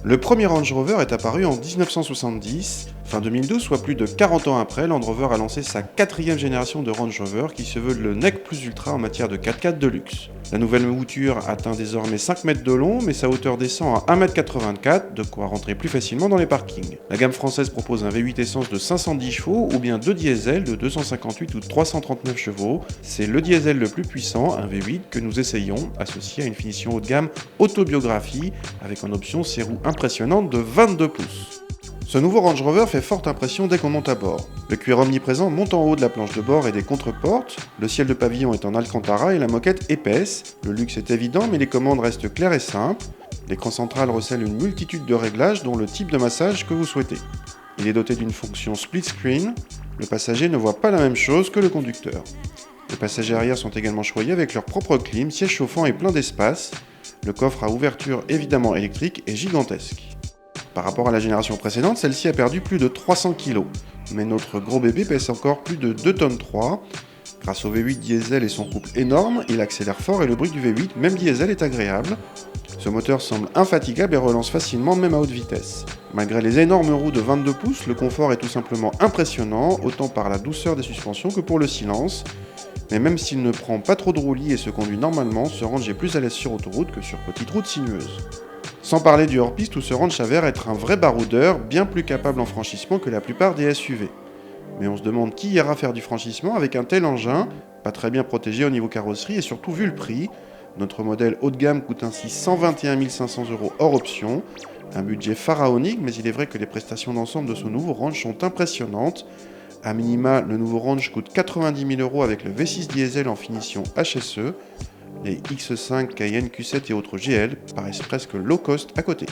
Le premier Range Rover est apparu en 1970. Fin 2012, soit plus de 40 ans après, Land Rover a lancé sa quatrième génération de Range Rover qui se veut le nec plus ultra en matière de 4x4 de luxe. La nouvelle mouture atteint désormais 5 mètres de long, mais sa hauteur descend à 1,84 m, de quoi rentrer plus facilement dans les parkings. La gamme française propose un V8 essence de 510 chevaux ou bien deux diesels de 258 ou 339 chevaux. C'est le diesel le plus puissant, un V8, que nous essayons, associé à une finition haut de gamme autobiographie, avec en option ses roues impressionnantes de 22 pouces. Ce nouveau Range Rover fait forte impression dès qu'on monte à bord. Le cuir omniprésent monte en haut de la planche de bord et des contreportes, le ciel de pavillon est en alcantara et la moquette épaisse. Le luxe est évident mais les commandes restent claires et simples. L'écran central recèle une multitude de réglages dont le type de massage que vous souhaitez. Il est doté d'une fonction split screen, le passager ne voit pas la même chose que le conducteur. Les passagers arrière sont également choyés avec leur propre clim, siège chauffant et plein d'espace. Le coffre à ouverture évidemment électrique est gigantesque. Par rapport à la génération précédente, celle-ci a perdu plus de 300 kg. Mais notre gros bébé pèse encore plus de 2 tonnes 3. Grâce au V8 diesel et son couple énorme, il accélère fort et le bruit du V8, même diesel, est agréable. Ce moteur semble infatigable et relance facilement même à haute vitesse. Malgré les énormes roues de 22 pouces, le confort est tout simplement impressionnant, autant par la douceur des suspensions que pour le silence. Mais même s'il ne prend pas trop de roulis et se conduit normalement, ce Range est plus à l'aise sur autoroute que sur petite route sinueuse. Sans parler du hors-piste où ce Range s'avère être un vrai baroudeur, bien plus capable en franchissement que la plupart des SUV. Mais on se demande qui ira faire du franchissement avec un tel engin, pas très bien protégé au niveau carrosserie et surtout vu le prix. Notre modèle haut de gamme coûte ainsi 121 500 € hors option, un budget pharaonique, mais il est vrai que les prestations d'ensemble de ce nouveau Range sont impressionnantes. A minima, le nouveau Range coûte 90 000 € avec le V6 diesel en finition HSE. Les X5, Cayenne, Q7 et autres GL paraissent presque low cost à côté.